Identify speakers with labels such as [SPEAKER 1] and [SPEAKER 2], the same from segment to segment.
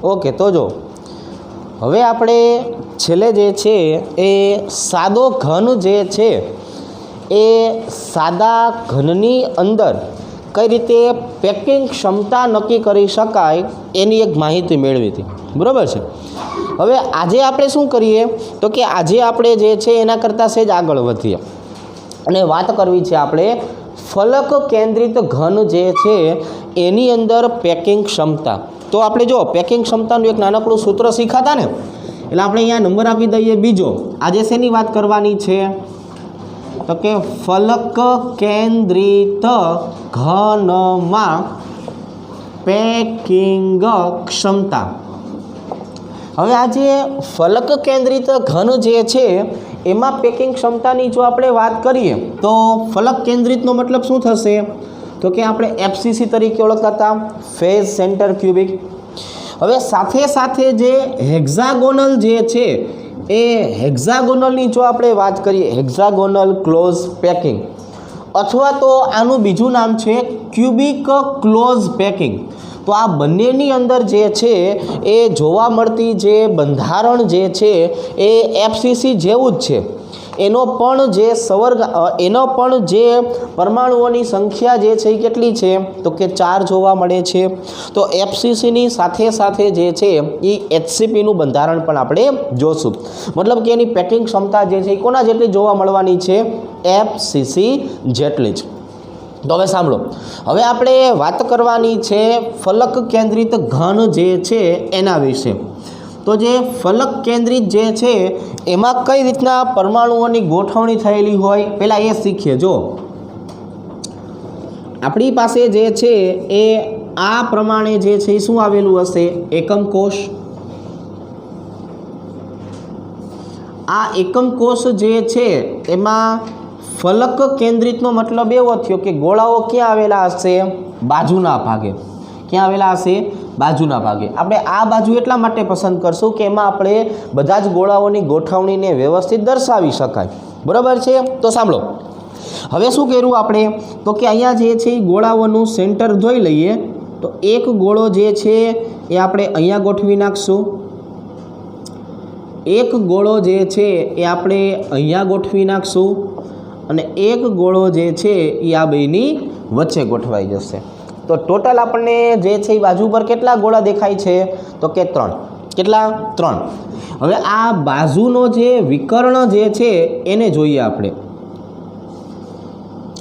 [SPEAKER 1] Okay तो जो हवे आपणे छेल्ले जे छे ए सादो घन जे छे ए सादा घननी अंदर कई रीते पेकिंग क्षमता नक्की करी शकाय एनी एक माहिती मेळवी हती। बराबर छे। हवे आजे आपणे शुं करीए तो कि आजे आपणे जे छे एना करता सेज आगळ वधीए अने वात करवी छे आपणे फलक केंद्रित घन जे छे एनी अंदर पेकिंग क्षमता। तो आपणे जो पेकिंग क्षमतानुं एक नानकड़ुं सूत्र शीखाता ने એટલે આપણે અહીંયા નંબર આપી દઈએ બીજો। આજે શેની વાત કરવાની છે તો કે ફલક કેન્દ્રિત ઘનમાં પેકિંગ ક્ષમતા। હવે આ જે ફલક કેન્દ્રિત ઘન જે છે એમાં પેકિંગ ક્ષમતાની જો આપણે વાત કરીએ તો ફલક કેન્દ્રિતનો મતલબ શું થશે તો કે આપણે એફસીસી તરીકે ઓળખતા હતા, ફેઝ સેન્ટર ક્યુબિક। હવે સાથે સાથે જે હેક્ઝાગોનલ જે છે એ હેક્ઝાગોનલની જો આપણે વાત કરીએ હેક્ઝાગોનલ ક્લોઝ પેકિંગ અથવા તો આનું બીજું નામ છે ક્યુબિક ક્લોઝ પેકિંગ। તો આ બંનેની અંદર જે છે એ જોવા મળતી જે બંધારણ જે છે એ એફસીસી જેવું જ છે। એનો પણ જે એનો પણ જે પરમાણુઓની સંખ્યા જે છે એ કેટલી છે તો કે 4 જોવા મળે છે। તો એફસીસીની સાથે સાથે જે છે એ એચસીપીનું બંધારણ પણ આપણે જોશું, મતલબ કે એની પેકિંગ ક્ષમતા જે છે એ કોના જેટલી જોવા મળવાની છે એફસીસી જેટલી જ। તો હવે સાંભળો, હવે આપણે વાત કરવાની છે ફલક કેન્દ્રિત ઘન જે છે એના વિશે। તો જે ફલક કેન્દ્રિત જે છે એમાં કઈ રીતના પરમાણુઓની ગોઠવણી થયેલી હોય પહેલાં એ શીખીએ। જો આપણી પાસે જે છે એ આ પ્રમાણે જે છે એ શું આવેલું હશે એકમ કોષ। આ એકમ કોષ જે છે એમાં ફલક કેન્દ્રિતનો મતલબ એવો થયો કે ગોળાઓ ક્યાં આવેલા હશે બાજુના ભાગે। ક્યાં આવેલા હશે બાજુના ભાગે। આપણે આ બાજુ એટલા માટે પસંદ કરશું કે એમાં આપણે બધા જ ગોળાઓની ગોઠવણીને વ્યવસ્થિત દર્શાવી શકાય। બરાબર છે। તો સાંભળો, હવે શું કર્યું આપણે તો કે અહીંયા જે છે એ ગોળાઓનું સેન્ટર જોઈ લઈએ। તો એક ગોળો જે છે એ આપણે અહીંયા ગોઠવી નાખશું, એક ગોળો જે છે એ આપણે અહીંયા ગોઠવી નાખશું અને એક ગોળો જે છે એ આ બેની વચ્ચે ગોઠવાઈ જશે। તો ટોટલ આપણને જે છે એ બાજુ પર કેટલા ગોળા દેખાય છે તો કે 3। કેટલા 3। હવે આ બાજુનો જે વિકર્ણ જે છે એને જોઈએ આપણે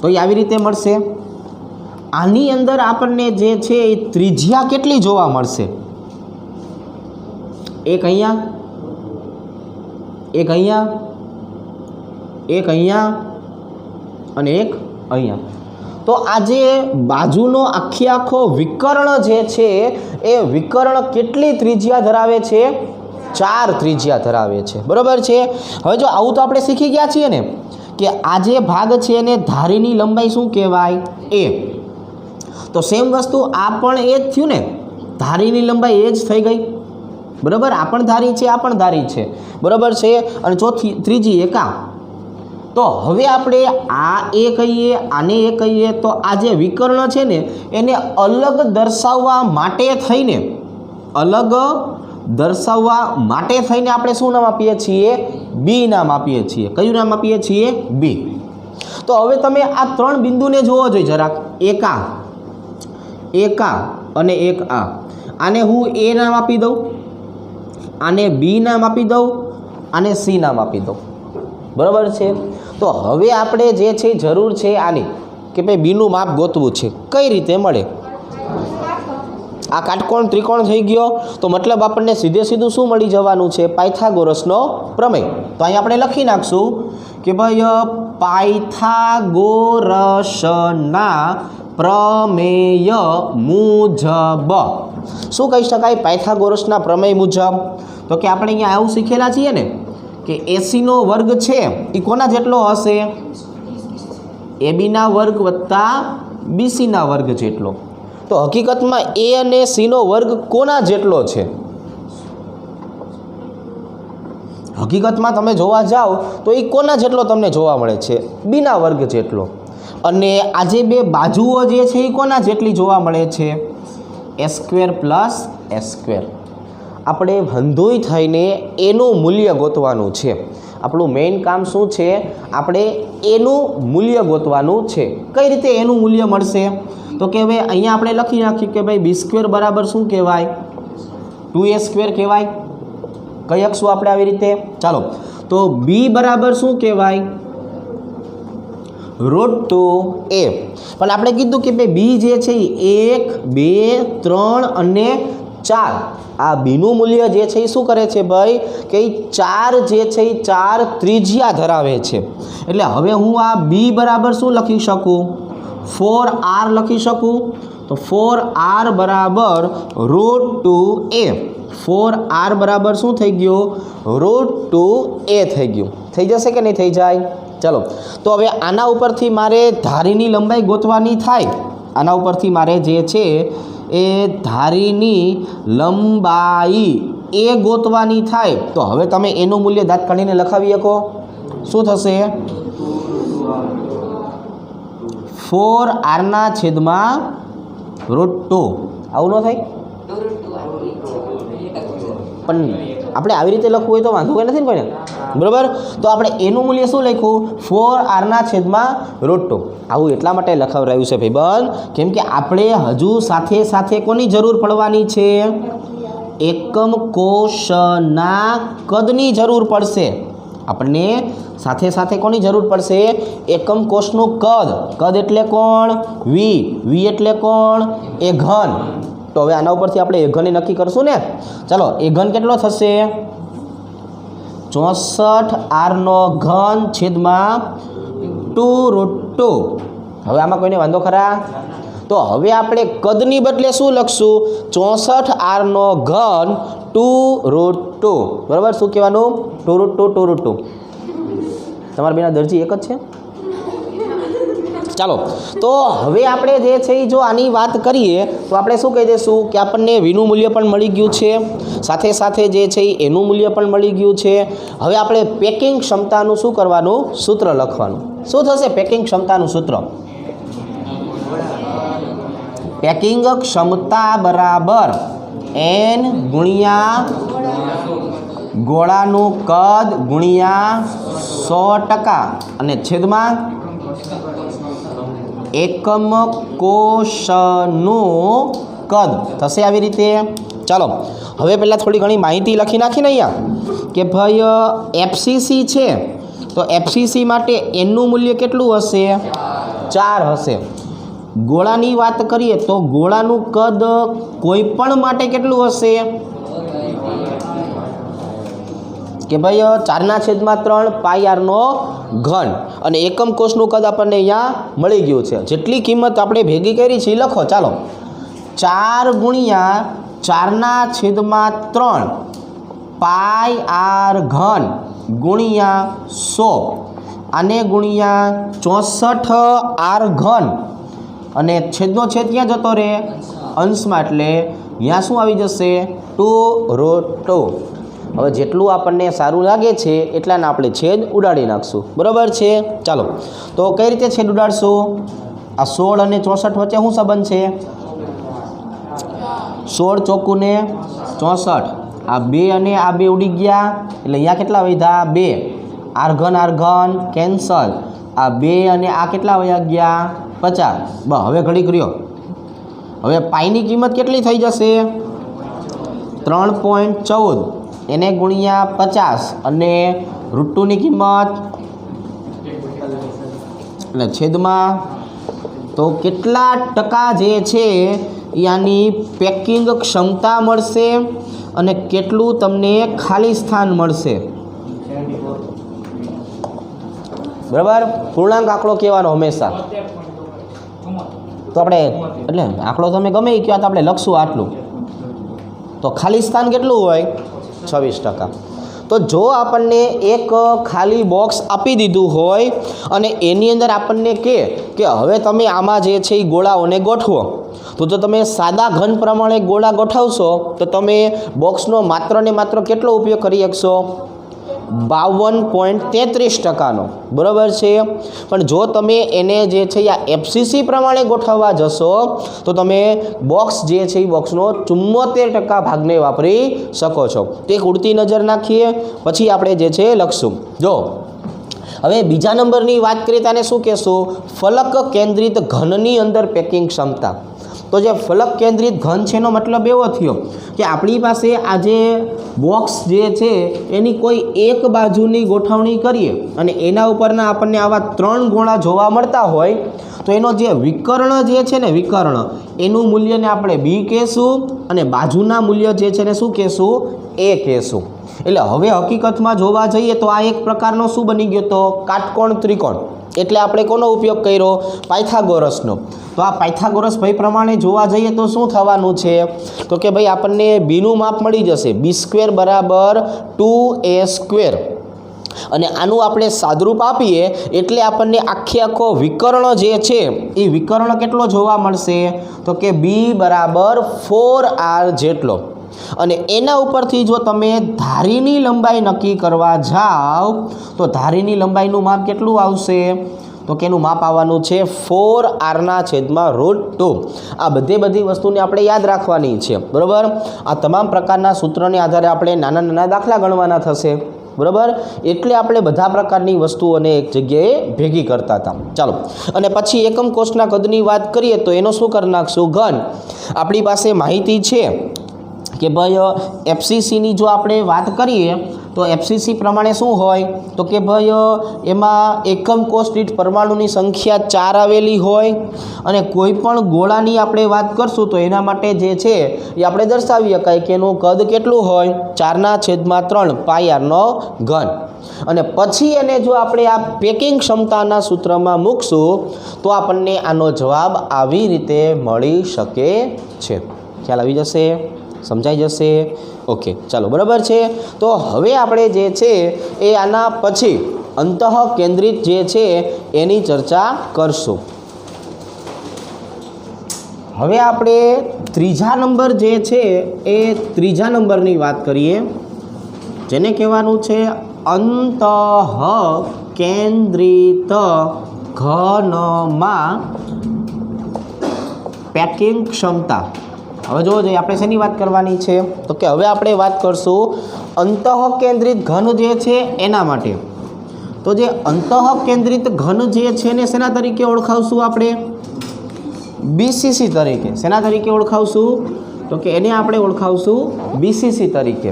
[SPEAKER 1] તો એ આવી રીતે મળશે। આની અંદર આપણને જે છે એ ત્રિજ્યા કેટલી જોવા મળશે એક અહીંયા, એક અહીંયા, એક અહીંયા અને એક અહીંયા। तो આજે બાજુનો આખે આખો વિકર્ણ જે છે એ વિકર્ણ કેટલી ત્રિજ્યા ધરાવે છે 4 ત્રિજ્યા ધરાવે છે। બરાબર છે। હવે જો આવું તો આપણે શીખી ગયા છીએ ને કે આ જે ભાગ છે એને ધારીની લંબાઈ શું કહેવાય a। તો સેમ વસ્તુ આ પણ એ જ થયું ને, ધારીની લંબાઈ એ જ થઈ ગઈ। બરાબર, આ પણ ધારી છે આ પણ ધારી છે। બરાબર છે। અને ચોથી ત્રીજી એકા। तो हवे आपणे आ ए कहीए आने ए कहीए तो आ जे विकर्ण छे ने एने अलग दर्शाववा माटे थईने अलग दर्शाववा माटे थईने आपणे शुं नाम आपीए छीए बी नाम आपीए छीए। कयुं नाम आपीए छीए बी। तो हवे तमे आ 3 बिंदुने जोवो जोईए जराक, एक आ अने एक आ। आने हूँ ए नाम आपी दऊं, आने बी नाम आपी दऊं, आने सी नाम आपी दऊं। बराबर है। तो हवे आपणे जे छे जरूर छे आनी के भाई बीनु माप गोतवुं छे। कई रीते मळे आ काटकोण त्रिकोण थई गयो तो मतलब आपणे सीधे सीधुं शुं मळी जवानुं छे पायथागोरसनो प्रमेय। तो अहीं आपणे लखी नाखशुं के भाई पायथागोरसना प्रमेय मुजब शुं कही शकाय पायथागोरसना प्रमेय मुजब। तो कि आपणे अहीं आवुं शीखेला छीए ने कि AC नो वर्ग छे ई कोना जेटलो हशे AB ना वर्ग वत्ता BC ना वर्ग जेटलो। तो हकीकत में A अने C नो वर्ग कोना जेटलो छे हकीकत में तमे जोवा जाओ तो ई कोना जेटलो तमने जोवा मळे छे B ना वर्ग जेटलो। अने आ जे बे बाजुओ जे छे ई कोना जेटली जोवा मळे छे A² + A²। આપણે ધંધોઈ થઈને એનું મૂલ્ય ગોતવાનું છે. આપણું મેઇન કામ શું છે? આપણે એનું મૂલ્ય ગોતવાનું છે. કઈ રીતે એનું મૂલ્ય મળશે? તો કે હવે અહીંયા આપણે લખી નાખીએ કે ભાઈ બી સ્ક્વેર બરાબર શું કહેવાય? 2a² કહેવાય. કઈ લખશું આપણે આવી રીતે? ચાલો, તો બી બરાબર શું કહેવાય? √2a. પણ આપણે કીધું કે ભાઈ બી જે છે એ 1, 2, 3 અને 4, આ બીનું મૂલ્ય જે છે એ શું કરે છે ભાઈ? કે 4 જે છે એ 4 ત્રિજ્યા ધરાવે છે. એટલે હવે હું આ બી બરાબર શું લખી શકું? 4r લખી શકું. તો 4r બરાબર √2a. 4r બરાબર શું થઈ ગયું? √2a થઈ ગયું. થઈ જશે કે નહીં થઈ જાય? ચલો, તો હવે આના ઉપરથી મારે ધારીની લંબાઈ ગોતવાની થાય. આના ઉપરથી મારે જે છે એ ધારીની લંબાઈ એ ગોતવાની થાય. તો હવે તમે એનું મૂલ્ય દાંત કાઢીને લખાવી શકો. શું થશે? 4r/√2. આવું ન થાય? પણ આપણે આવી રીતે લખવું હોય તો વાંધો કંઈ નથી ને કોઈને, બરાબર? તો આપણે એનું મૂલ્ય શું લખ્યું? 4r/√2. આવું એટલા માટે લખાવરાયું છે ભાઈબંધ, કેમ કે આપણે હજુ સાથે સાથે કોની જરૂર પડવાની છે? એકમ કોષના કદની જરૂર પડશે. આપણને સાથે સાથે કોની જરૂર પડશે? એકમ કોષનું કદ. કદ એટલે કોણ? વી. વી એટલે કોણ? એ ઘન. તો હવે આના ઉપરથી આપણે એ ઘન નક્કી કરશું ને. ચાલો, એ ઘન કેટલો થશે? 64r/2 હવે આમાં કોઈને વાંધો ખરા? તો હવે આપણે કદની બદલે શું લખશું? 64r/2 બરાબર. શું કહેવાનું? 2√2 તમારા બેના દરજી એક જ છે. ચાલો, તો હવે આપણે જે છે એ જો આની વાત કરીએ તો આપણે શું કહી દઈશું કે આપણને વીનું મૂલ્ય પણ મળી ગયું છે, સાથે સાથે જે છે એનું મૂલ્ય પણ મળી ગયું છે. હવે આપણે પેકિંગ ક્ષમતાનું શું કરવાનું? સૂત્ર લખવાનું. શું થશે પેકિંગ ક્ષમતાનું સૂત્ર? પેકિંગ ક્ષમતા બરાબર n ગુણ્યા ગોળાનું કદ ગુણ્યા 100% અને છેદમાં એકમ કોષનું કદ થશે. આવી રીતે. ચાલો, હવે પહેલાં થોડી ઘણી માહિતી લખી નાખીને અહીંયા કે ભાઈ એફસીસી છે, તો એફસીસી માટે એનનું મૂલ્ય કેટલું હશે? 4 હશે. ગોળાની વાત કરીએ તો ગોળાનું કદ કોઈ પણ માટે કેટલું હશે? કે ભાઈ 4/3 πr/3 અને એકમ કોષનું કદ આપણને અહીંયા મળી ગયું છે. જેટલી કિંમત આપણે ભેગી કરી છે એ લખો. ચાલો, 4 ગુણ્યા 4/3 πr3 ગુણ્યા 100 આને ગુણ્યા 64r3 અને છેદનો છેદ ક્યાં જતો રહે? અંશમાં. એટલે અહીંયા શું આવી જશે? 2√2. હવે જેટલું આપણને સારું લાગે છે એટલાને આપણે છેદ ઉડાડી નાખશું. બરાબર છે? ચાલો, તો કઈ રીતે છેદ ઉડાડશું? આ 16 અને 64 વચ્ચે શું સંબંધ છે? 16 ચોખ્ખું ને 64. આ 2 અને આ 2 ઉડી ગયા એટલે અહીંયા કેટલા વધ્યા? 2. r3 cancel. આ 2 અને આ કેટલા વયા ગયા? 50. હવે ઘડી કર્યો. હવે પાઈની કિંમત કેટલી થઈ જશે? 3.14 એને ગુણ્યા 50 અને √2ની કિંમત એટલે છેદમાં. તો કેટલા ટકા જે છે એની પેકિંગ ક્ષમતા મળશે અને કેટલું તમને ખાલી સ્થાન મળશે? બરાબર. પૂર્ણાંક આંકડો કહેવાનો હંમેશા. તો આપણે એટલે આંકડો તમે ગમે એ કહો તો આપણે લખશું આટલું. તો ખાલી સ્થાન કેટલું હોય? 26%. તો જો આપણને એક ખાલી બોક્સ આપી દીધું હોય અને એની અંદર આપણને કે હવે તમે આમાં જે છે એ ગોળાઓને ગોઠવો, તો જો તમે સાદા ઘન પ્રમાણે ગોળા ગોઠવશો તો તમે બોક્સનો માત્ર ને માત્ર કેટલો ઉપયોગ કરી શકશો? 52.33%, બરાબર છે। પણ જો તમે એને જે છે આ FCC પ્રમાણે ગોઠવવા જશો તો તમે બોક્સ જે છે એ બોક્સનો 74% ભાગને વાપરી શકો છો। તો એક ઉડતી નજર નાખીએ, પછી આપણે જે છે લખશું। જો હવે બીજા નંબરની વાત કરીએ તો આને શું કહેશું? ફલક કેન્દ્રિત ઘનની અંદર પેકિંગ ક્ષમતા। તો જે ફલક કેન્દ્રિત ઘન છે એનો મતલબ એવો થયો કે આપણી પાસે આ જે બોક્સ જે છે એની કોઈ એક બાજુની ગોઠવણી કરીએ અને એના ઉપરના આપણને આવા 3 ગોળા જોવા મળતા હોય તો એનો જે વિકર્ણ જે છે ને વિકર્ણ એનું મૂલ્યને આપણે બી કહેશું અને બાજુના મૂલ્ય જે છે ને શું કહેશું? એ કહેશું। એટલે હવે હકીકતમાં જોવા જઈએ તો આ એક પ્રકારનો શું બની ગયો? તો કાટકોણ ત્રિકોણ। એટલે આપણે કોનો ઉપયોગ કર્યો? પાયથાગોરસનો। તો આ પાયથાગોરસ ભાઈ પ્રમાણે જોવા જઈએ તો શું થવાનું છે? તો કે ભાઈ આપણને બીનું માપ મળી જશે, b² બરાબર 2a²। અને આનું આપણે સાદરૂપ આપીએ એટલે આપણને આખો વિકર્ણ જે છે એ વિકર્ણ કેટલો જોવા મળશે? તો કે b બરાબર 4r જેટલો। અને એના ઉપરથી જો તમે ધારીની લંબાઈ નક્કી કરવા જાઓ તો ધારીની લંબાઈનું માપ કેટલું આવશે? તો કે એનું માપ આવવાનું છે 4r/√2। આ બધી વસ્તુને આપણે યાદ રાખવાની છે, બરાબર? આ તમામ પ્રકારના સૂત્રોને આધારે આપણે નાના દાખલા ગણવાના થશે, બરાબર? એટલે આપણે બધા પ્રકારની વસ્તુઓને એક જગ્યાએ ભેગી કરતા હતા। ચાલો, અને પછી એકમ કોષના કદની વાત કરીએ તો એનો શું કરી નાખશું? ઘન। આપણી પાસે માહિતી છે કે ભાઈ FCCની જો આપણે વાત કરીએ તો FCC પ્રમાણે શું હોય? તો કે ભાઈ એમાં એકમ કોષ દીઠ પરમાણુની સંખ્યા 4 આવેલી હોય અને કોઈ પણ ગોળાની આપણે વાત કરશું તો એના માટે જે છે એ આપણે દર્શાવી શકાય કે એનું કદ કેટલું હોય? 4/3 πr/3। અને પછી એને જો આપણે આ પેકિંગ ક્ષમતાના સૂત્રમાં મૂકશું તો આપણને આનો જવાબ આવી રીતે મળી શકે છે। ખ્યાલ આવી જશે? સમજાઈ જશે? ઓકે, ચાલો, બરાબર છે। તો હવે આપણે જે છે એ આના પછી અંતઃ કેન્દ્રિત જે છે એની ચર્ચા કરશું। હવે આપણે ત્રીજા નંબર જે છે એ ત્રીજા નંબરની વાત કરીએ, જેને કહેવાનું છે અંતઃ કેન્દ્રિત ઘનમાં પેકિંગ ક્ષમતા। હવે જો આપણે શેની વાત કરવાની છે? તો કે હવે આપણે વાત કરશું અંતઃ કેન્દ્રિત ઘન જે છે એના માટે। તો જે અંતઃ કેન્દ્રિત ઘન જે છે ને શેના તરીકે ઓળખાવશું આપણે? BCC તરીકે। શેના તરીકે ઓળખાવશું? તો કે એને આપણે ઓળખાવશું BCC તરીકે।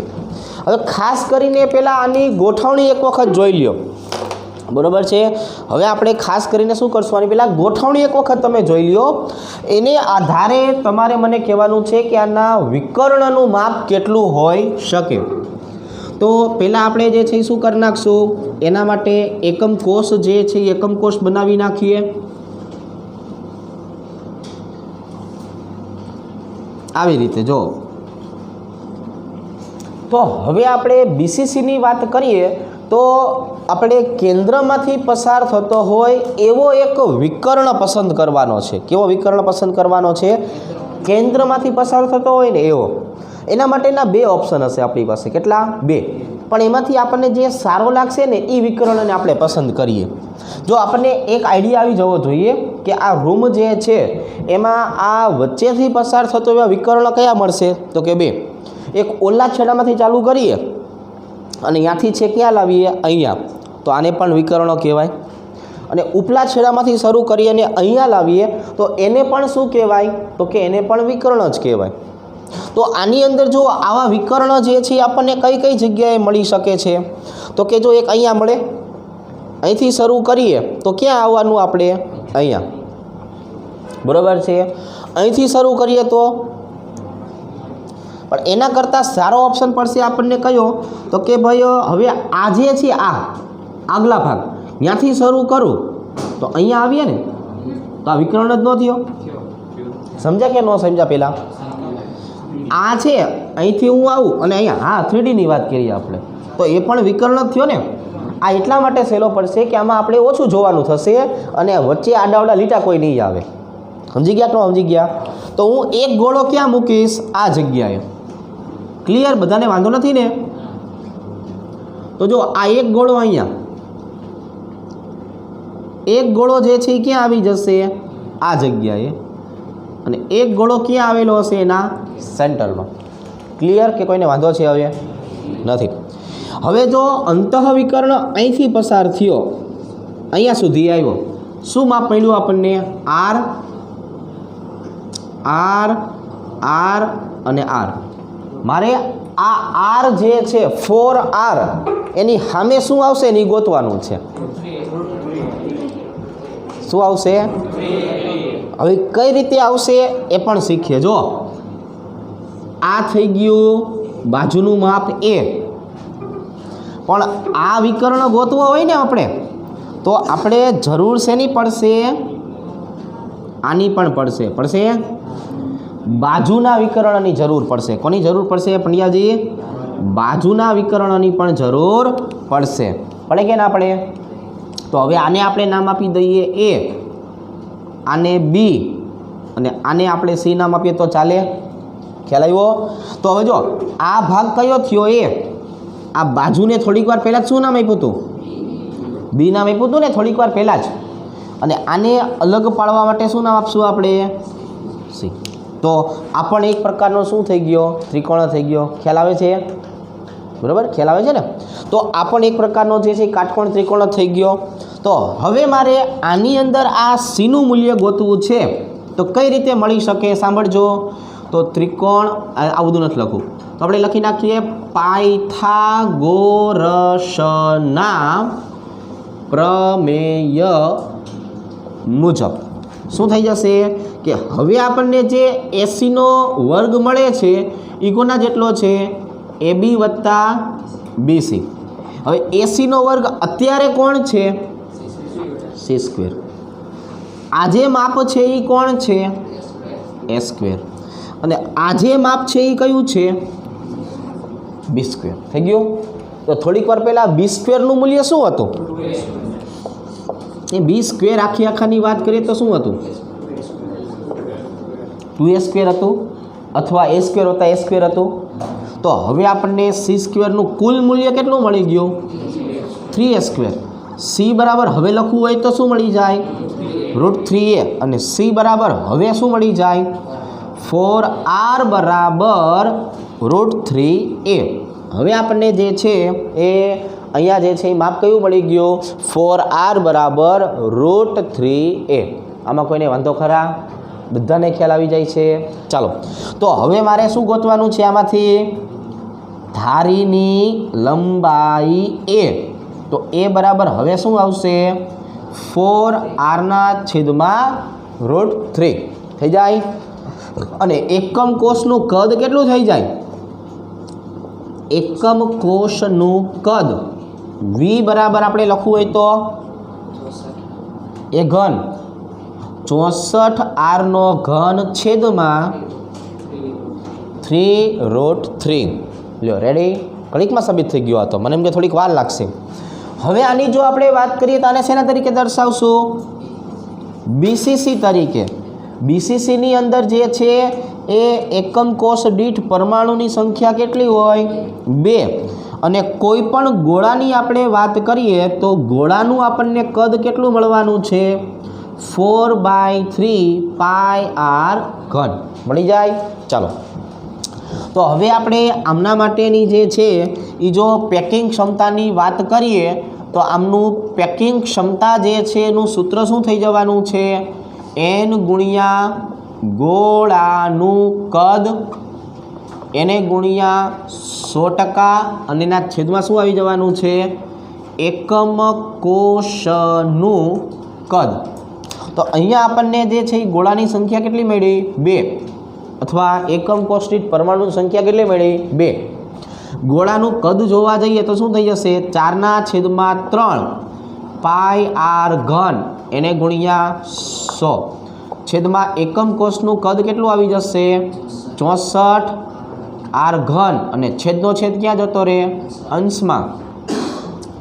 [SPEAKER 1] હવે ખાસ કરીને પહેલાં આની ગોઠવણી એક વખત જોઈ લ્યો, બરાબર છે? હવે આપણે ખાસ કરીને શું કરશું? આની પહેલાં ગોઠવણી એક વખત તમે જોઈ લ્યો, એને આધારે તમારે મને કહેવાનું છે કે આના વિકર્ણનું માપ કેટલું હોઈ શકે। તો પહેલાં આપણે જે છે એ શું કરી નાખશું? એના માટે એકમ કોષ જે છે એ એકમ કોષ બનાવી નાખીએ। આવી રીતે જો। તો હવે આપણે BCCની વાત કરીએ તો આપણે કેન્દ્રમાંથી પસાર થતો હોય એવો એક વિકર્ણ પસંદ કરવાનો છે। કેવો વિકર્ણ પસંદ કરવાનો છે? કેન્દ્રમાંથી પસાર થતો હોય ને એવો। એના માટેના 2 ઓપ્શન હશે આપણી પાસે। કેટલા? 2। પણ એમાંથી આપણને જે સારો લાગશે ને એ વિકર્ણને આપણે પસંદ કરીએ। જો આપણને એક આઈડિયા આવી જવો જોઈએ કે આ રૂમ જે છે એમાં આ વચ્ચેથી પસાર થતો એવા વિકર્ણ કયા મળશે? તો કે 2। એક ઓલા છેડામાંથી ચાલુ કરીએ અને ત્યાંથી છે ક્યાં લાવીએ? અહીંયા। તો આને પણ વિકર્ણ કહેવાય। અને ઉપલા છેડામાંથી શરૂ કરી અને અહીંયા લાવીએ તો એને પણ શું કહેવાય? તો કે એને પણ વિકર્ણ જ કહેવાય। તો આની અંદર જો આવા વિકર્ણ જે છે આપણને કઈ જગ્યાએ મળી શકે છે? તો કે જો એક અહીંયા મળે, અહીંથી શરૂ કરીએ તો ક્યાં આવવાનું આપણે? અહીંયા, બરાબર છે? અહીંથી શરૂ કરીએ તો પણ એના કરતાં સારો ઓપ્શન પડશે આપણને કયો? તો કે ભાઈ હવે આ જે છે આ આગલા ભાગ ત્યાંથી શરૂ કરું તો અહીંયા આવીએ ને તો આ વિકર્ણ જ ન થયો। સમજ્યા કે ન સમજ્યા? પહેલાં આ છે અહીંથી હું આવું અને અહીંયા, હા 3Dની વાત કરીએ આપણે તો એ પણ વિકર્ણ જ થયો ને। આ એટલા માટે સહેલો પડશે કે આમાં આપણે ઓછું જોવાનું થશે અને વચ્ચે આડાવડા લીટા કોઈ નહીં આવે। સમજી ગયા? તો સમજી ગયા? તો હું એક ગોળો ક્યાં મૂકીશ? આ જગ્યાએ। ક્લિયર? બધાને વાંધો નથી ને? तो जो आ एक गोळो अहींया एक गोळो जे छे क्यां आवी जशे आ जग्याए अने एक गोळो क्यां आवेलो हशे एना सेंटरमां। क्लियर के कोईने वांधो छे हवे नथी। हवे जो अंतःविकर्ण અહીંથી પસાર થયો અહીંયા સુધી આવ્યો શું માપ મળ્યું આપણને આર આર આર અને આર। મારે આ આર જે છે 4R એની સામે શું આવશે એની ગોતવાનું છે। શું આવશે હવે કઈ રીતે આવશે એ પણ શીખીએ। જો આ થઈ ગયું બાજુનું માપ એ પણ આ વિકર્ણ ગોતવો હોય ને આપણે તો આપણે જરૂર શેની પડશે આની પણ પડશે બાજુના વિકર્ણની જરૂર પડશે। કોની જરૂર પડશે પંડ્યાજી બાજુના વિકર્ણની પણ જરૂર પડે કે ના પડે। તો હવે આને આપણે નામ આપી દઈએ એ આને બી અને આને આપણે સી નામ આપીએ તો ચાલે। ખ્યાલ આવ્યો। તો હવે જો આ ભાગ કયો થયો એ આ બાજુને થોડીક વાર પહેલાં શું નામ આપ્યું હતું બી નામ આપ્યું હતું ને થોડીક વાર પહેલાં જ અને આને અલગ પાડવા માટે શું નામ આપશું આપણે સી। તો આ પણ એક પ્રકારનો શું થઈ ગયો ત્રિકોણ થઈ ગયો। ખ્યાલ આવે છે બરાબર ખ્યાલ આવે છે ને। તો આ પણ એક પ્રકારનો જે છે કાટકોણ ત્રિકોણ થઈ ગયો। તો હવે મારે આની અંદર આ સીનું મૂલ્ય ગોતવું છે તો કઈ રીતે મળી શકે સાંભળજો। તો ત્રિકોણ આ બધું નથી લખવું તો આપણે લખી નાખીએ પાયથાગોરસના પ્રમેય મુજબ શું થઈ જશે કે હવે આપણને જે એસીનો વર્ગ મળે છે એ કોના જેટલો છે AB વત્તા BC। હવે એસીનો વર્ગ અત્યારે કોણ છે સી સ્ક્વેર। આ જે માપ છે એ કોણ છે એ સ્ક્વેર અને આ જે માપ છે એ કયું છે બી સ્ક્વેર। થઈ ગયું। તો થોડીક વાર પહેલાં બી સ્ક્વેરનું મૂલ્ય શું હતું એ બી સ્ક્વેર આખાની વાત કરીએ તો શું હતું 2a સ્ક્વેર હતું અથવા a સ્ક્વેર વત્તા a સ્ક્વેર હતું। તો હવે આપણને સી સ્ક્વેરનું કુલ મૂલ્ય કેટલું મળી ગયું 3a સ્ક્વેર। સી બરાબર હવે લખવું હોય તો શું મળી જાય √3a અને સી બરાબર હવે શું મળી જાય 4R બરાબર √3a। હવે આપણને જે છે એ અહીંયા જે છે એ માપ કયું મળી ગયું 4R બરાબર √3a। આમાં કોઈને વાંધો ખરા બધાને ખ્યાલ આવી જાય છે। ચાલો તો હવે મારે શું ગોતવાનું છે આમાંથી ધારીની લંબાઈ એ। તો એ બરાબર હવે શું આવશે 4R/√3 થઈ જાય અને એકમ કોષનું કદ કેટલું થઈ જાય એકમ કોષનું કદ વી બરાબર આપણે લખવું હોય તો એ ઘન 64R નો ઘન છેદમાં 3√3। લ્યો રેડી ઘડીકમાં સાબિત થઈ ગયો હતો મને એમ કે થોડીક વાર લાગશે। હવે આની જો આપણે વાત કરીએ તો આને શેના તરીકે દર્શાવશું બીસીસી તરીકે। બીસીસીની અંદર જે છે એ એકમ કોષ દીઠ પરમાણુની સંખ્યા કેટલી હોય 2 અને કોઈ પણ ગોળાની આપણે વાત કરીએ તો ગોળાનું આપણને કદ કેટલું મળવાનું છે 4/3πr ઘન મળી જાય। ચાલો તો હવે આપણે આમના માટેની જે છે એ જો પેકિંગ ક્ષમતાની વાત કરીએ તો આમનું પેકિંગ ક્ષમતા જે છે એનું સૂત્ર શું થઈ જવાનું છે n ગુણ્યા ગોળાનું કદ એને ગુણ્યા 100% અને એના છેદમાં શું આવી જવાનું છે એકમ કોષનું કદ। તો અહીંયા આપણને જે છે એ ગોળાની સંખ્યા કેટલી મળી 2 અથવા એકમ કોષ દીઠ પરમાણુની સંખ્યા કેટલી મળી 2। ગોળાનું કદ જોવા જઈએ તો શું થઈ જશે 4/3 πr ઘન એને ગુણ્યા 100 છેદમાં એકમ કોષનું કદ કેટલું આવી જશે 64R ઘન અને છેદનો છેદ ક્યાં જતો રહે અંશમાં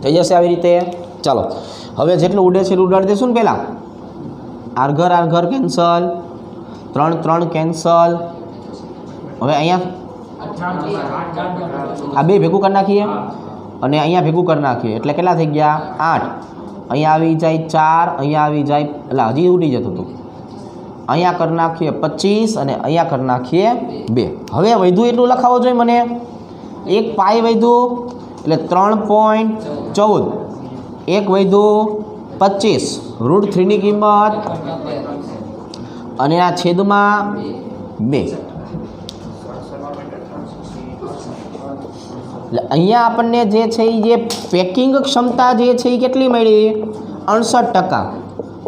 [SPEAKER 1] થઈ જશે આવી રીતે। ચાલો હવે જેટલું ઉડે છે એટલું ઉડાડી દઈશું ને પહેલાં R ઘર કેન્સલ 3 કેન્સલ। હવે અહીંયા આ બે ભેગું કરી નાખીએ અને અહીંયા ભેગું કરી નાખીએ એટલે કેટલા થઈ ગયા 8, અહીંયા આવી જાય 4, અહીંયા આવી જાય એટલે હજી ઉડી જતું હતું, અહીંયા કરી નાખીએ 25 અને અહીંયા કરી નાખીએ 2. હવે વધ્યું એટલું લખાવો જોઈએ મને, 1 પાઈ વધ્યું એટલે 3.14, 1 વધ્યું 25, √3 ની કિંમત અને આ છેદમાં 2. એટલે અહીંયા આપણને જે છે એ જે પેકિંગ ક્ષમતા જે છે એ કેટલી મળી 68%,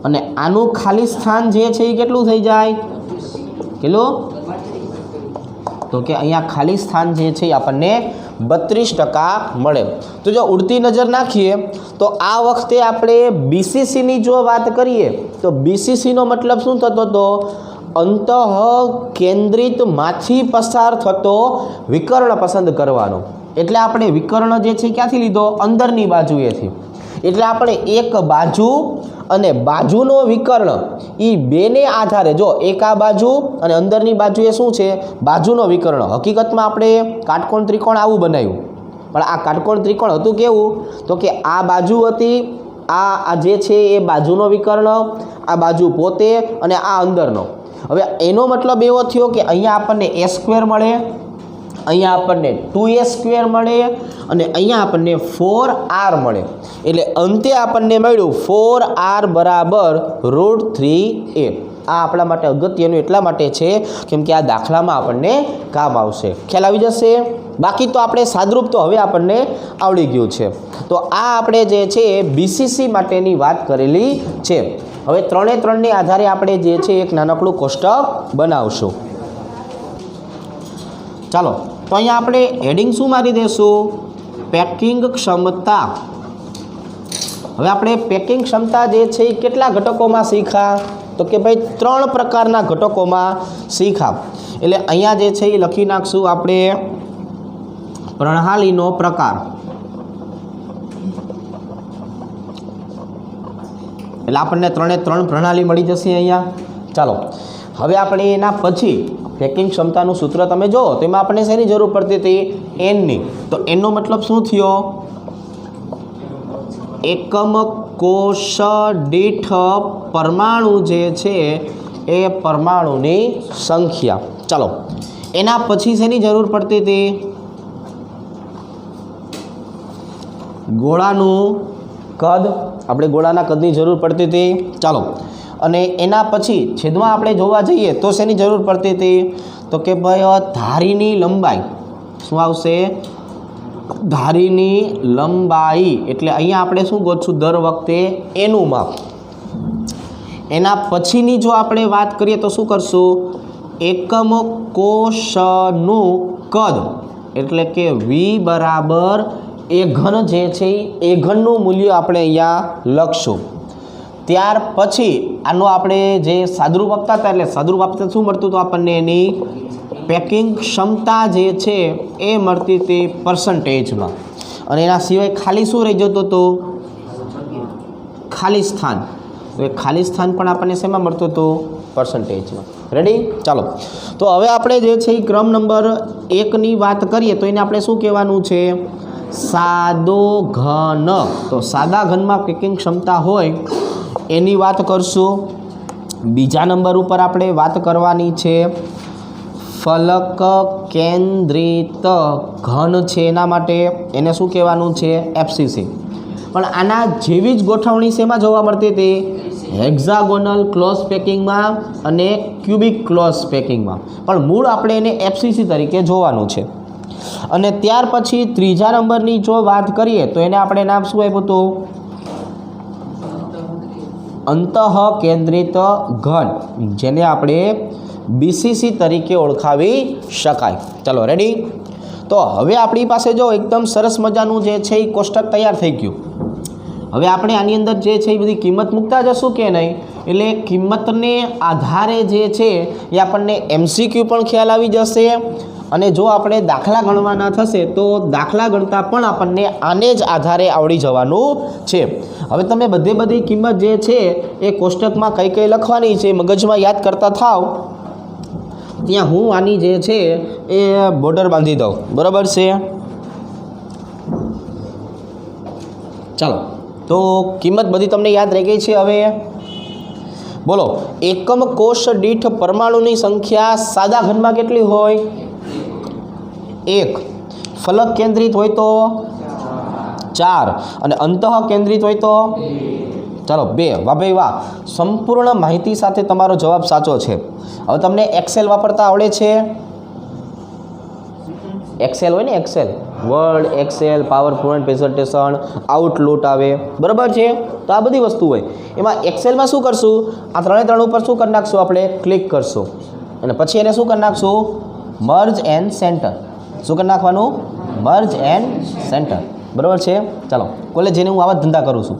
[SPEAKER 1] અને આનું ખાલી સ્થાન જે છે એ કેટલું થઈ જાય, કેટલું, તો કે અહીંયા ખાલી સ્થાન જે છે એ આપણને 32% મળે. તો જો ઉડતી નજર નાખીએ તો આ વખતે આપણે બીસીસીની જો વાત કરીએ તો બીસીસીનો મતલબ શું થતો હતો, અંતઃ કેન્દ્રિતમાંથી પસાર થતો વિકર્ણ પસંદ કરવાનો. એટલે આપણે વિકર્ણ જે છે ક્યાંથી લીધો, અંદરની બાજુએથી. એટલે આપણે એક બાજુ અને બાજુનો વિકર્ણ એ બેને આધારે, જો એક આ બાજુ અને અંદરની બાજુએ શું છે બાજુનો વિકર્ણ. હકીકતમાં આપણે કાટકોણ ત્રિકોણ આવું બનાવ્યું, પણ આ કાટકોણ ત્રિકોણ હતું કેવું, તો કે આ બાજુ હતી, આ જે છે એ બાજુનો વિકર્ણ, આ બાજુ પોતે અને આ અંદરનો. હવે એનો મતલબ એવો થયો કે અહીંયા આપણને a² મળે, અહીંયા આપણને 2a² મળે અને અહીંયા આપણને 4r મળે. એટલે અંતે આપણને મળ્યું 4r બરાબર √3a. આ આપણા માટે અગત્યનું એટલા માટે છે કેમ કે આ દાખલામાં આપણને કામ આવશે. ખ્યાલ આવી જશે. બાકી તો આપણે સાદરૂપ તો હવે આપણને આવડી ગયું છે. તો આ આપણે જે છે બીસીસી માટેની વાત કરેલી છે. હવે 3 આધારે આપણે જે છે એક નાનકડું કોષ્ટક બનાવશું. ચાલો, તો અહીંયા આપણે હેડિંગ શું મારી દઈશું, પેકિંગ ક્ષમતા. હવે આપણે પેકિંગ ક્ષમતા જે છે એ કેટલા ઘટકોમાં શીખ્યા, તો કે ભાઈ 3 પ્રકારના ઘટકોમાં શીખ્યા. એટલે અહીંયા જે છે એ લખી નાખશું આપણે પ્રણાલીનો પ્રકાર. એટલે આપણને 3 પ્રણાલી મળી જશે અહીંયા. ચાલો, હવે આપણે એના પછી પેકિંગ ક્ષમતાનું સૂત્ર તમે જો તો એમાં આપણને શેની જરૂર પડતી હતી, એનની. તો એનો મતલબ શું થયો, એકમ કોષ દીઠ પરમાણુ જે છે એ પરમાણુની સંખ્યા. ચાલો, એના પછી શેની જરૂર પડતી હતી, ગોળાનું કદ. આપણે ગોળાના કદની જરૂર પડતી હતી. ચાલો, અને એના પછી છેદમાં આપણે જોવા જઈએ તો શેની જરૂર પડતી હતી, તો કે ભાઈ ધારીની લંબાઈ. શું આવશે, ધારીની લંબાઈ. એટલે અહીંયા આપણે શું ગોતશું દર વખતે એનું માપ. એના પછીની જો આપણે વાત કરીએ તો શું કરશું, એકમ કોષનું કદ. એટલે કે v બરાબર એ ઘન જે છે એ ઘનનું મૂલ્ય આપણે અહીંયા લખશું. ત્યાર પછી આનો આપણે જે સાદરૂપ આપતા હતા, એટલે સાદરૂપ આપતા શું મળતું હતું આપણને, એની પેકિંગ ક્ષમતા જે છે એ મળતી હતી પર્સન્ટેજમાં. અને એના સિવાય ખાલી શું રહી જતું હતું, ખાલી સ્થાન. તો એ ખાલી સ્થાન પણ આપણને શેમાં મળતું હતું, પર્સન્ટેજમાં. રેડી. ચાલો, તો હવે આપણે જે છે એ ક્રમ નંબર 1ની વાત કરીએ તો એને આપણે શું કહેવાનું છે, સાદો ઘન. તો સાદા ઘનમાં પેકિંગ ક્ષમતા હોય એની વાત કરશું. બીજા નંબર ઉપર આપણે વાત કરવાની છે ફલક કેન્દ્રિત ઘન છે, એના માટે એને શું કહેવાનું છે, એફસીસી. પણ આના જેવી જ ગોઠવણી શેમાં જોવા મળતી હતી, હેક્ઝાગોનલ ક્લોઝ પેકિંગમાં અને ક્યુબિક ક્લોઝ પેકિંગમાં. પણ મૂળ આપણે એને એફસીસી તરીકે જોવાનું છે. અને ત્યાર પછી ત્રીજા નંબરની જો વાત કરીએ તો એને આપણે નામ શું આપ્યું હતું, અંતઃ કેન્દ્રિત ઘન, જેને આપણે બીસીસી તરીકે ઓળખાવી શકાય. ચાલો, રેડી. તો હવે આપણી પાસે જો એકદમ સરસ મજાનું જે છે એ કોષ્ટક તૈયાર થઈ ગયું. હવે આપણે આની અંદર જે છે એ બધી કિંમત મૂકતા જશું કે નહીં. એટલે કિંમતને આધારે જે છે એ આપણને એમસીક્યુ પણ ખ્યાલ આવી જશે. અને જો આપણે દાખલા ગણવાના થશે તો દાખલા ગણતા પણ આપણને આને જ આધારે આવડી જવાનું છે. હવે તમે બધી કિંમત જે છે એ કોષ્ટકમાં કઈ કઈ લખવાની છે મગજમાં યાદ કરતા થાવ. ત્યાં હું આની જે છે એ બોર્ડર બાંધી દઉં, બરાબર છે. ચાલો, તો કિંમત બધી તમને યાદ રહી ગઈ છે. હવે બોલો, એકમ કોષ દીઠ પરમાણુની સંખ્યા સાદા ઘનમાં કેટલી હોય? 1. ફલક કેન્દ્રિત હોય તો 4 અને અંતઃ કેન્દ્રિત હોય તો ચાલો 2. વાહ ભાઈ વાહ, સંપૂર્ણ માહિતી સાથે તમારો જવાબ સાચો છે. હવે તમને એક્સેલ વાપરતા આવડે છે? એક્સેલ હોય ને, Excel, Word, Excel, PowerPoint presentation, Outlook આવે, બરાબર છે? તો આ બધી વસ્તુ હોય. એમાં એક્સેલમાં શું કરશું? આ 3 ઉપર શું કરી નાખશું? આપણે ક્લિક કરશું અને પછી એને શું કરી નાખશું? Merge and centre. શું કરી નાખવાનું? મર્જ એન્ડ સેન્ટર, બરાબર છે? ચાલો, કોલેજ જઈને હું આવા ધંધા કરું છું.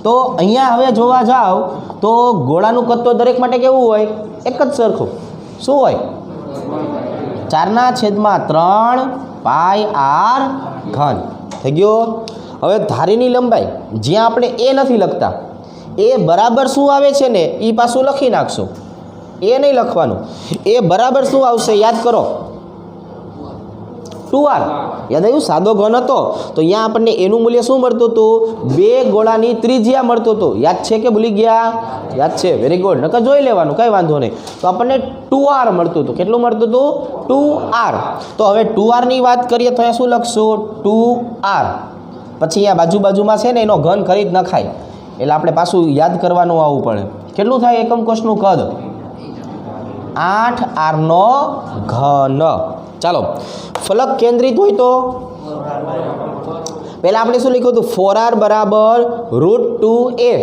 [SPEAKER 1] તો અહીંયા હવે જોવા જાઓ તો ગોળાનું કદ તો દરેક માટે કેવું હોય? એક જ સરખું. શું હોય? 4/3 પાઈ આર ઘન. થઈ ગયો. હવે ધારીની લંબાઈ, જ્યાં આપણે એ નથી લખતા, એ બરાબર શું આવે છે ને એ પાછું લખી નાખશું. એ નહીં લખવાનું. એ બરાબર શું આવશે? યાદ કરો. 2r. યાદ આવ્યું? સાદો ઘન હતો તો અહીંયા આપણને એનું મૂલ્ય શું મળતું હતું? 2 ગોળાની ત્રિજ્યા મળતું હતું. યાદ છે કે ભૂલી ગયા? યાદ છે. Very good. નકર જોઈ લેવાનું, કંઈ વાંધો નહીં. તો આપણને 2r મળતું હતું. કેટલું મળતું હતું? 2r. તો હવે 2r ની વાત કરીએ તો અહીંયા શું લખશું? 2r. પછી અહીંયા બાજુમાં છે ને એનો ઘન કરી જ નખાય, એટલે આપણે પાછું યાદ કરવાનું આવવું પડે. કેટલું થાય એકમ કોષનું કદ? 8r નો ઘન. ચાલો, ફલક કેન્દ્રિત હોય તો પહેલાં આપણે શું લખ્યું હતું? 4r બરાબર √2a.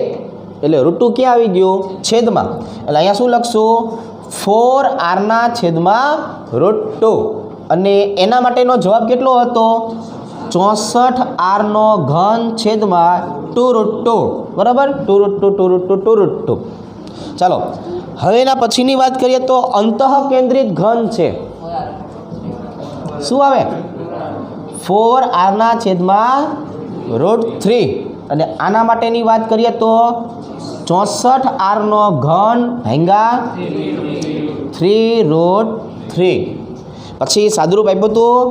[SPEAKER 1] એટલે √2 ક્યાં આવી ગયું? છેદમાં. એટલે અહીંયા શું લખશું? 4r/√2. અને એના માટેનો જવાબ કેટલો હતો? 64r નો ઘન છેદમાં 2√2. બરાબર? 2√2. ચાલો, હવે એના પછીની વાત કરીએ તો અંતઃ કેન્દ્રિત ઘન છે. શું આવે? 4r/√3. અને આના માટેની વાત કરીએ તો 64r નો ઘન ભાંગ્યા 3√3. પછી સાદુરૂપ આપ્યું હતું.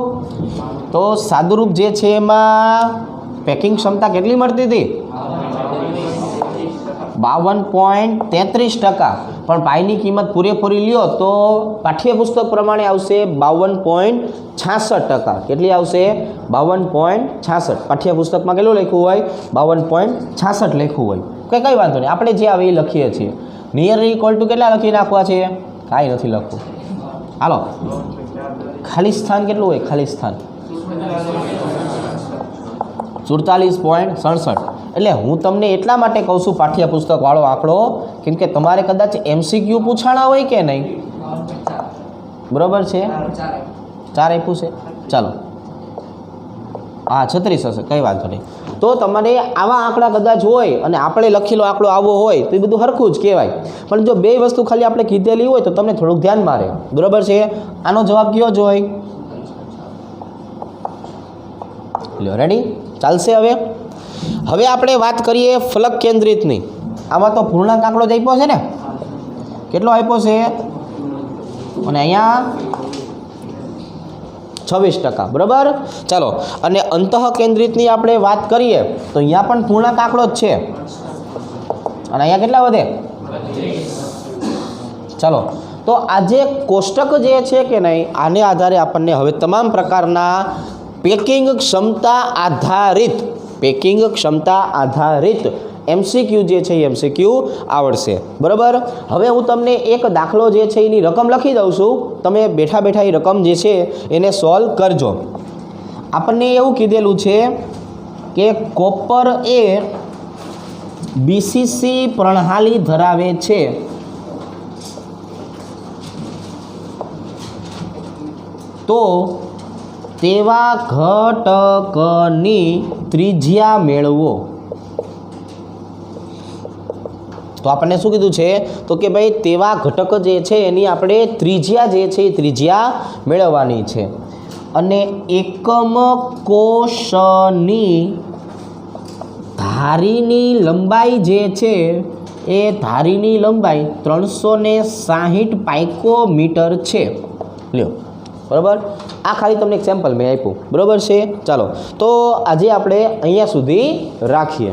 [SPEAKER 1] તો સાદુરૂપ જે છે એમાં પેકિંગ ક્ષમતા કેટલી મળતી હતી? 52.33%. પણ પાઈની કિંમત પૂરેપૂરી લ્યો તો પાઠ્યપુસ્તક પ્રમાણે આવશે 52.66%. કેટલી આવશે? 52.66. પાઠ્યપુસ્તકમાં કેટલું લખ્યું હોય? 52.66 લખ્યું હોય. કંઈ વાંધો નહીં, આપણે જે આવે એ લખીએ છીએ. નિયરલી ઇક્વલ ટુ કેટલા લખી નાખવા છે? કાંઈ નથી લખવું. હાલો, ખાલી સ્થાન કેટલું હોય? ખાલી સ્થાન 47.67. એટલે હું તમને એટલા માટે કહું છું પાઠ્યપુસ્તકવાળો આંકડો, કેમ કે તમારે કદાચ MCQ પૂછાણા હોય કે નહીં? બરાબર છે? 4 આપ્યું છે. ચાલો, હા 36 હશે, કંઈ વાંધો નહીં. તો તમારે આવા આંકડા કદાચ હોય અને આપણે લખેલો આંકડો આવો હોય તો એ બધું સરખું જ કહેવાય. પણ જો બે વસ્તુ ખાલી આપણે કીધેલી હોય તો તમને થોડુંક ધ્યાનમાં રહે. બરાબર છે? આનો જવાબ કયો જ હોય? લ્યો, રેડી? ચાલશે. હવે આપણે વાત કરીએ ફલક કેન્દ્રિતની. આમાં તો પૂર્ણાંક આંકડો જ આપ્યો છે ને? કેટલો આપ્યો છે? અને અહીંયા 26%. બરાબર? ચાલો, અને અંતઃ કેન્દ્રિતની આપણે વાત કરીએ તો અહીંયા પણ પૂર્ણાંક આંકડો જ છે. અને અહીંયા કેટલા વધે? ચાલો, તો આ જે કોષ્ટક જે છે કે નહીં, આને આધારે આપણને હવે તમામ પ્રકારના પેકિંગ ક્ષમતા આધારિત MCQ જે છે એ MCQ આવડશે. બરાબર? હવે હું તમને એક દાખલો જે છે એની રકમ લખી દઉં છું. તમે બેઠા બેઠા એ રકમ જે છે એને સોલ્વ કરજો. આપણને એવું કીધેલું છે કે કોપર એ BCC પ્રણાલી ધરાવે છે. તો તેવા ઘટકની ત્રિજ્યા મેળવો. તો આપણને શું કીધું છે? તો કે ભાઈ તેવા ઘટક જે છે એની આપણે ત્રિજ્યા જે છે એ ત્રિજ્યા મેળવવાની છે. અને એકમ કોષની ધારીની લંબાઈ જે છે એ ધારીની લંબાઈ 360 પાઇકોમીટર છે. લ્યો, બરાબર. આ ખાલી તમને એક સેમ્પલ મેં આપ્યું, બરાબર છે. ચાલો તો આજે આપણે અહીંયા સુધી રાખીએ.